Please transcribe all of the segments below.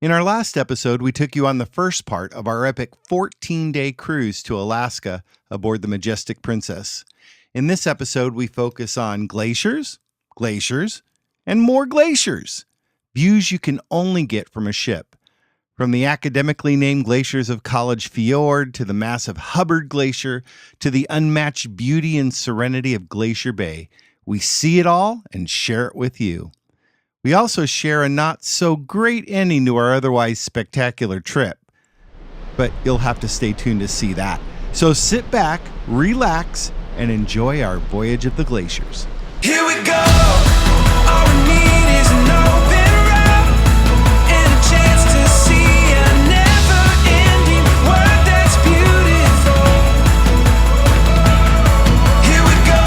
In our last episode, we took you on the first part of our epic 14-day cruise to Alaska aboard the Majestic Princess. In this episode, we focus on glaciers, and more glaciers. Views you can only get from a ship. From the academically named glaciers of College Fjord to the massive Hubbard Glacier to the unmatched beauty and serenity of Glacier Bay, we see it all and share it with you. We also share a not-so-great ending to our otherwise spectacular trip. But you'll have to stay tuned to see that. So sit back, relax, and enjoy our voyage of the glaciers. Here we go! All we need is an open road and a chance to see a never-ending world that's beautiful. Here we go,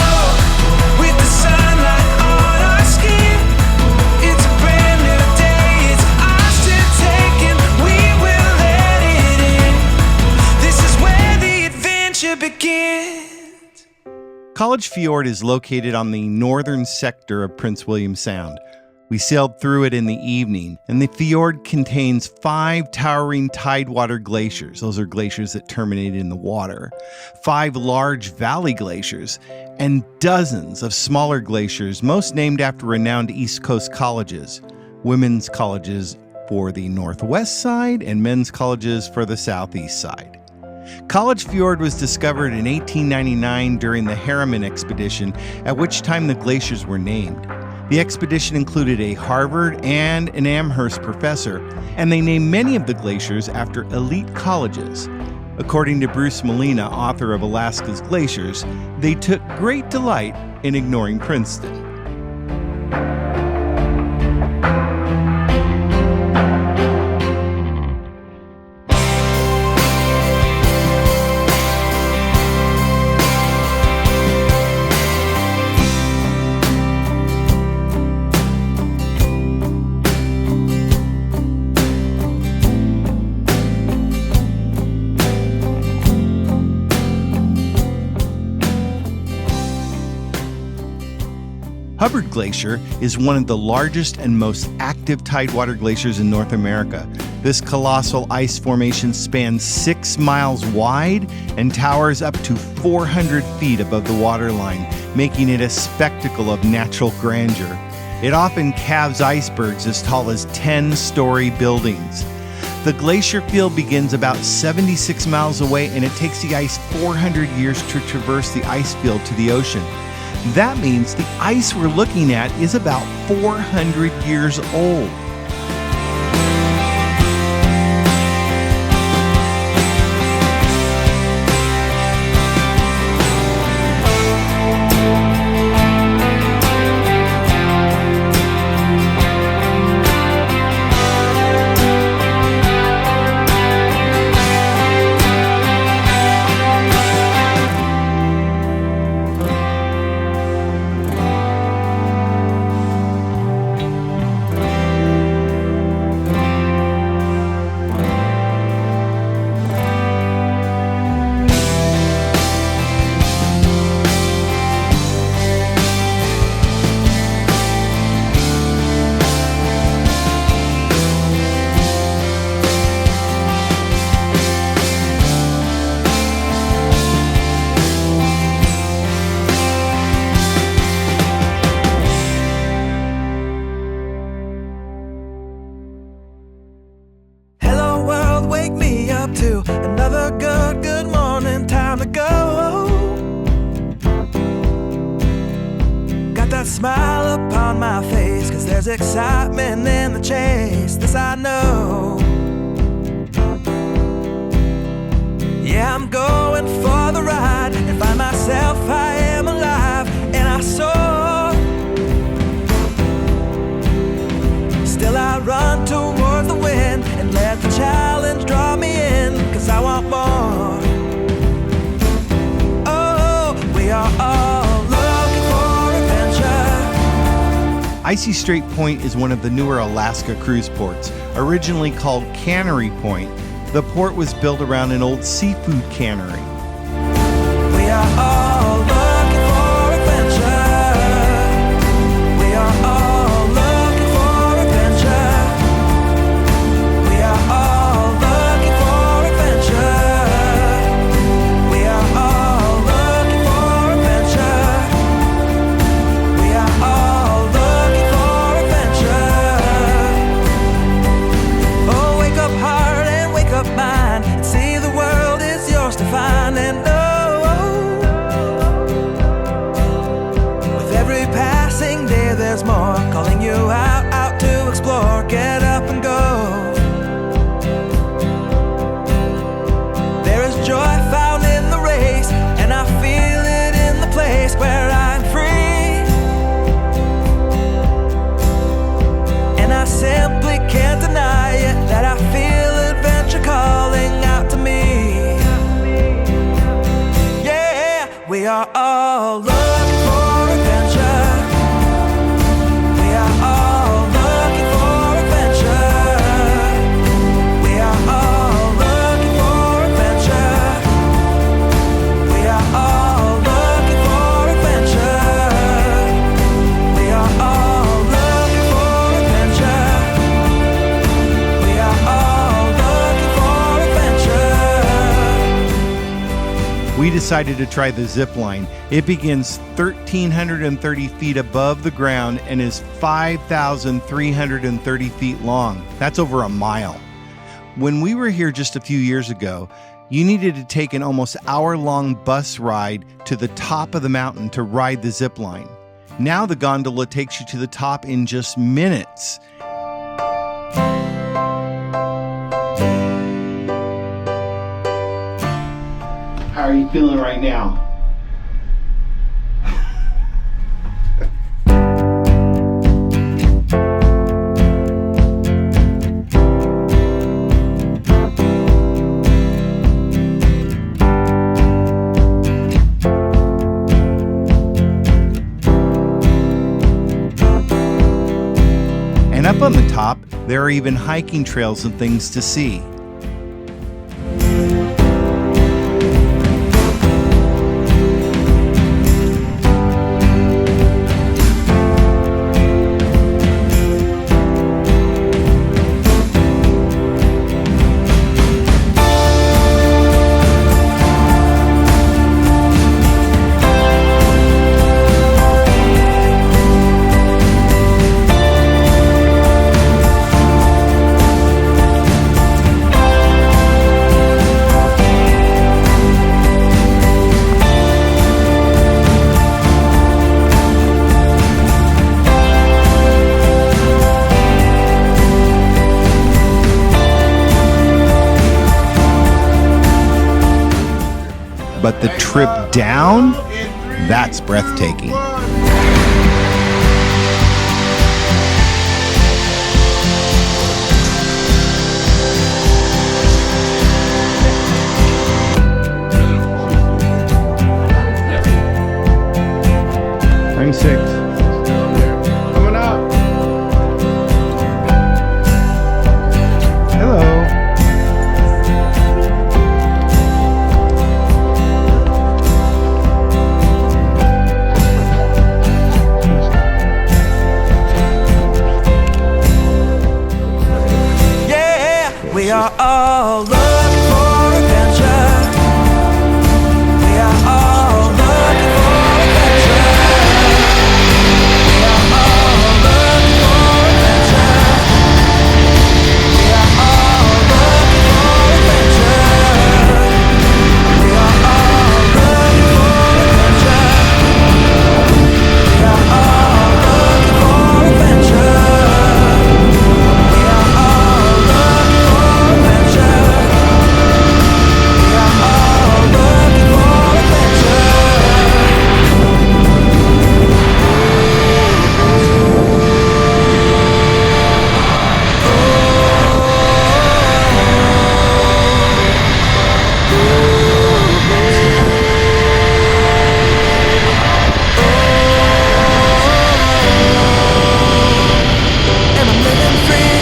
with the sunlight on our skin. It's a brand new day, it's ours to take, and we will let it in. This is where the adventure begins. College Fjord is located on the northern sector of Prince William Sound. We sailed through it in the evening, and the fjord contains 5 towering tidewater glaciers. Those are glaciers that terminate in the water. 5 large valley glaciers, and dozens of smaller glaciers, most named after renowned East Coast colleges. Women's colleges for the northwest side, and men's colleges for the southeast side. College Fjord was discovered in 1899 during the Harriman expedition, at which time the glaciers were named. The expedition included a Harvard and an Amherst professor, and they named many of the glaciers after elite colleges. According to Bruce Molina, author of Alaska's Glaciers, they took great delight in ignoring Princeton. Hubbard Glacier is one of the largest and most active tidewater glaciers in North America. This colossal ice formation spans 6 miles wide and towers up to 400 feet above the waterline, making it a spectacle of natural grandeur. It often calves icebergs as tall as 10-story buildings. The glacier field begins about 76 miles away, and it takes the ice 400 years to traverse the ice field to the ocean. That means the ice we're looking at is about 400 years old. Smile upon my face, 'cause there's excitement in the chase, this I know. Yeah, I'm going for the ride and find myself, I am alive, and I soar. Still I run toward the wind and let the challenge draw me in, 'cause I want more. Oh, we are all Icy Strait Point is one of the newer Alaska cruise ports. Originally called Cannery Point, the port was built around an old seafood cannery. We are all looking for adventure. We are all looking for adventure. We we decided to try the zip line. It begins 1,330 feet above the ground and is 5,330 feet long. That's over a mile. When we were here just a few years ago, you needed to take an almost hour-long bus ride to the top of the mountain to ride the zip line. Now the gondola takes you to the top in just minutes. How are you feeling right now? And up on the top, there are even hiking trails and things to see. But the trip down, that's breathtaking. I'm 6. Coming up. Hello. We are all looking for adventure. We are all looking for adventure. We are all looking for adventure. We are all looking for adventure. We are all looking for adventure. We are all looking for adventure. We are all looking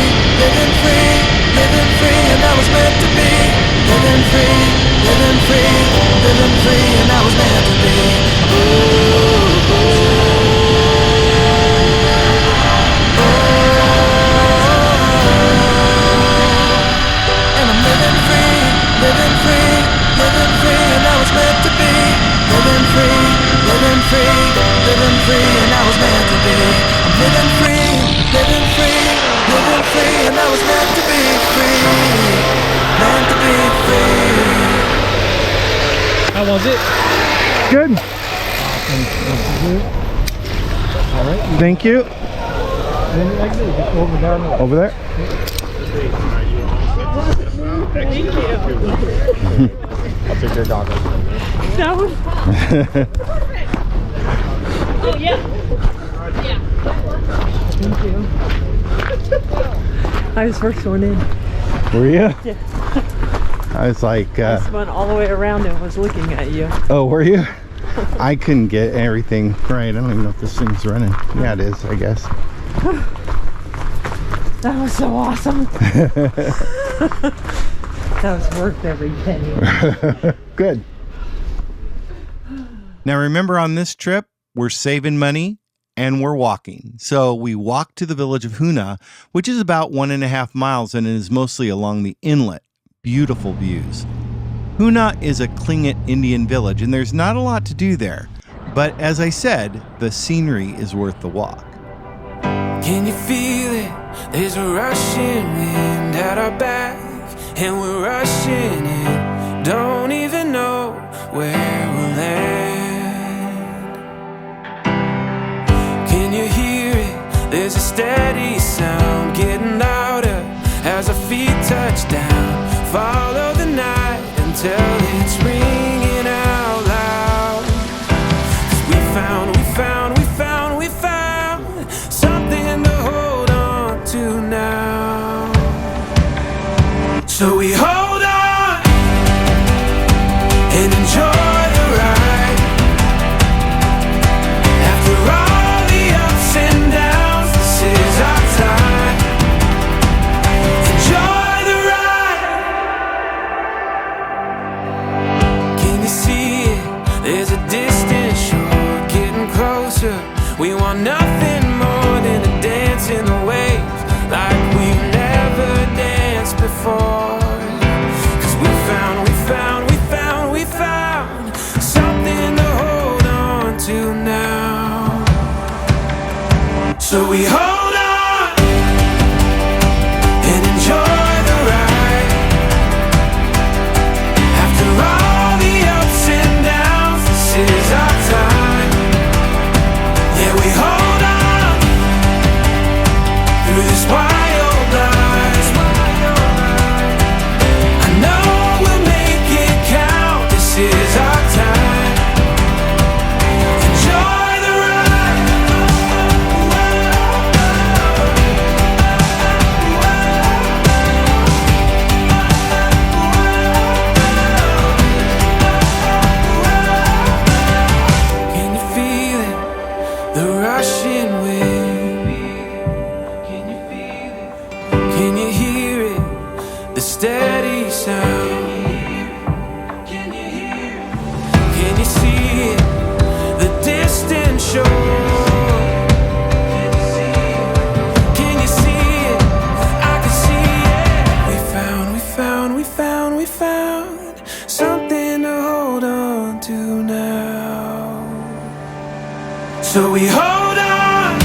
for How was it? Good. All right. Thank you. Then like this, just over down there. Over there. Thank you. I'll take your dog. That was oh yeah. Yeah. Thank you. I was first one in. Were you? Yeah. I was like, I spun all the way around and was looking at you. oh, were you? I couldn't get everything right. I don't even know if this thing's running. Yeah, it is, I guess. That was so awesome. That was worth every penny. Good. Now remember, on this trip, we're saving money and we're walking. So we walked to the village of Huna, which is about 1.5 miles and is mostly along the inlet. Beautiful views. Hoonah is a Tlingit Indian village, and there's not a lot to do there. But as I said, the scenery is worth the walk. Can you feel it? There's a rushing wind at our back, and we're rushing in. Don't even know where we'll land. Can you hear it? There's a steady sound getting louder as our feet touch down. Follow the night until it's ringing out loud. 'Cause we found something to hold on to now. So we hold on and enjoy the ride. After all the ups and downs, this is our time. Enjoy the ride. Can you see it? There's a distant shore getting closer. We want nothing more than to dance in the waves like we've never danced before. 'Cause we found something to hold on to now. So we hold on and enjoy the ride. After all the ups and downs, this is our time. Yeah, we hold on through this wild life. I know we'll make it count. This is our time. Enjoy the ride. Can you feel it? The rushing wind. Can you feel it? Can you hear it? The steady sound. Can you hear it? Can you see it? The distant shore. Can you see it? I can see it. We found something to hold on to now. So we hold on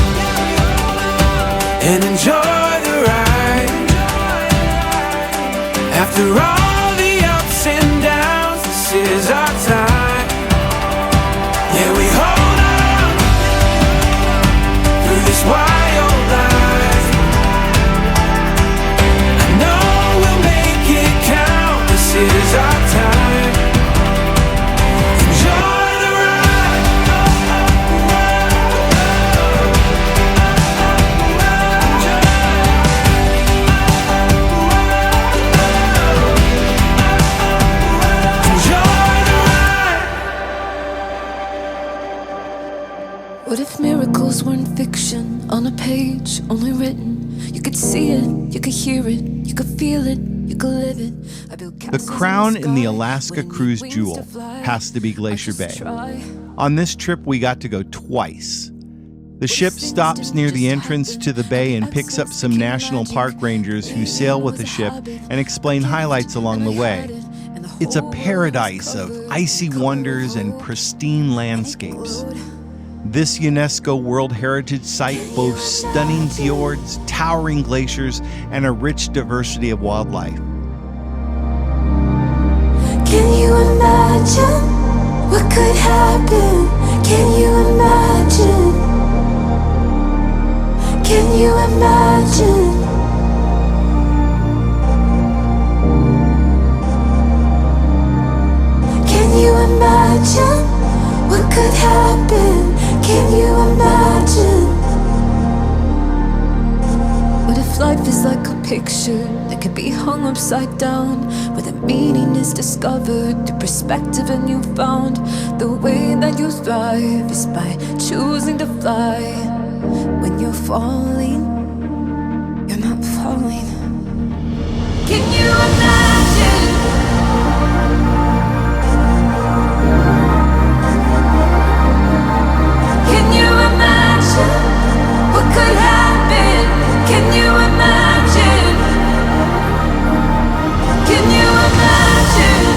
and enjoy the ride. After all the ups and downs, this is our time. Yeah, we hold on through this wild life. I know we'll make it count. This is our time. Enjoy the ride. Enjoy the ride. What if miracles weren't fiction on a page, only written? You could see it, you could hear it, you could feel it, you could live it. I built The castles crown in the sky, Alaska when cruise wings jewel to fly. has to be I Glacier just Bay. try. On this trip, we got to go twice. The ship stops near the entrance to the bay and picks up some national park rangers who sail with the ship and explain highlights along the way. It's a paradise of icy wonders and pristine landscapes. This UNESCO World Heritage Site boasts stunning fjords, towering glaciers, and a rich diversity of wildlife. Can you imagine what could happen? Can you imagine? Can you imagine? Can you imagine what could happen? Can you imagine? What if life is like a picture that could be hung upside down, where the meaning is discovered, the perspective and you found? The way that you thrive is by choosing to fly. When you're falling, you're not falling. Can you imagine? Can you imagine what could happen? Can you imagine? Can you imagine?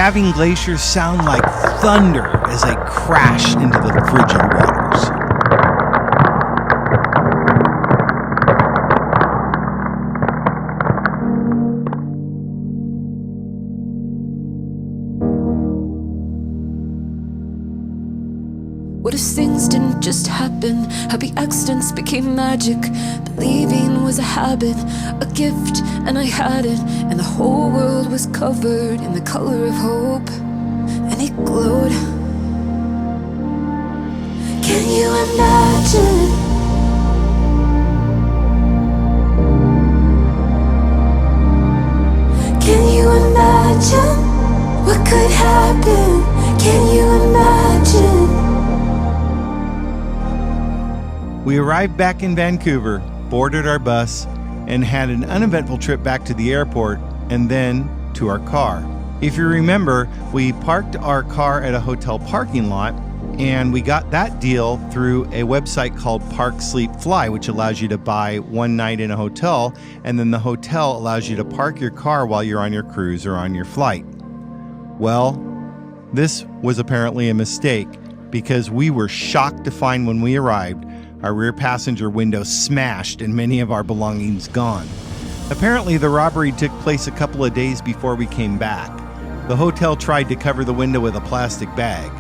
having glaciers sound like thunder as they crash into the frigid waters. What if things didn't just happen? Happy accidents became magic. Believing was a habit, a gift, and I had it. And the whole world was covered in the color of hope, and it glowed. Can you imagine? Can you imagine what could happen? Can you imagine? We arrived back in Vancouver, boarded our bus, and had an uneventful trip back to the airport and then to our car. If you remember, we parked our car at a hotel parking lot, and we got that deal through a website called Park Sleep Fly, which allows you to buy one night in a hotel, and then the hotel allows you to park your car while you're on your cruise or on your flight. Well, this was apparently a mistake, because we were shocked to find when we arrived our rear passenger window smashed and many of our belongings gone. Apparently, the robbery took place a couple of days before we came back. The hotel tried to cover the window with a plastic bag.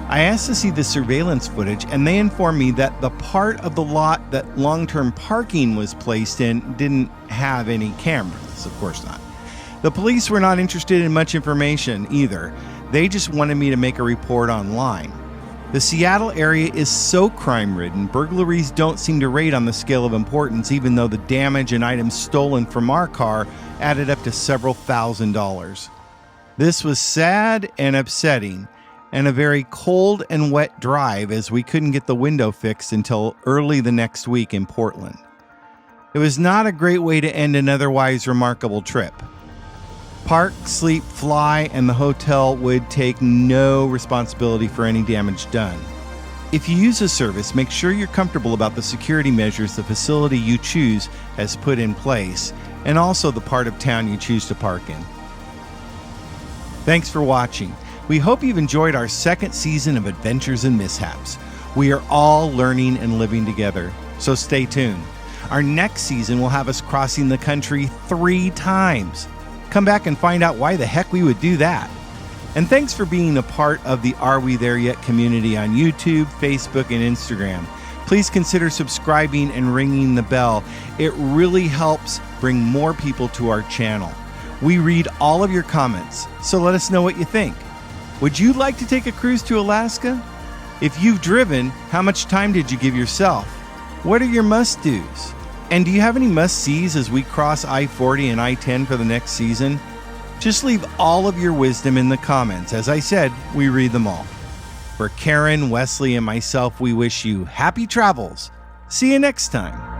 I asked to see the surveillance footage, and they informed me that the part of the lot that long-term parking was placed in didn't have any cameras. Of course not. The police were not interested in much information either. They just wanted me to make a report online. The Seattle area is so crime-ridden, burglaries don't seem to rate on the scale of importance, even though the damage and items stolen from our car added up to several $1,000s. This was sad and upsetting, and a very cold and wet drive as we couldn't get the window fixed until early the next week in Portland. It was not a great way to end an otherwise remarkable trip. Park, Sleep, Fly, and the hotel would take no responsibility for any damage done. If you use a service, make sure you're comfortable about the security measures the facility you choose has put in place, and also the part of town you choose to park in. Thanks for watching. We hope you've enjoyed our second season of Adventures and Mishaps. We are all learning and living together, so stay tuned. Our next season will have us crossing the country 3 times. Come back and find out why the heck we would do that. And thanks for being a part of the Are We There Yet community on YouTube, Facebook, and Instagram. Please consider subscribing and ringing the bell. It really helps bring more people to our channel. We read all of your comments, so let us know what you think. Would you like to take a cruise to Alaska? If you've driven, how much time did you give yourself? What are your must-dos? And do you have any must-sees as we cross I-40 and I-10 for the next season? Just leave all of your wisdom in the comments. As I said, we read them all. For Karen, Wesley, and myself, we wish you happy travels. See you next time.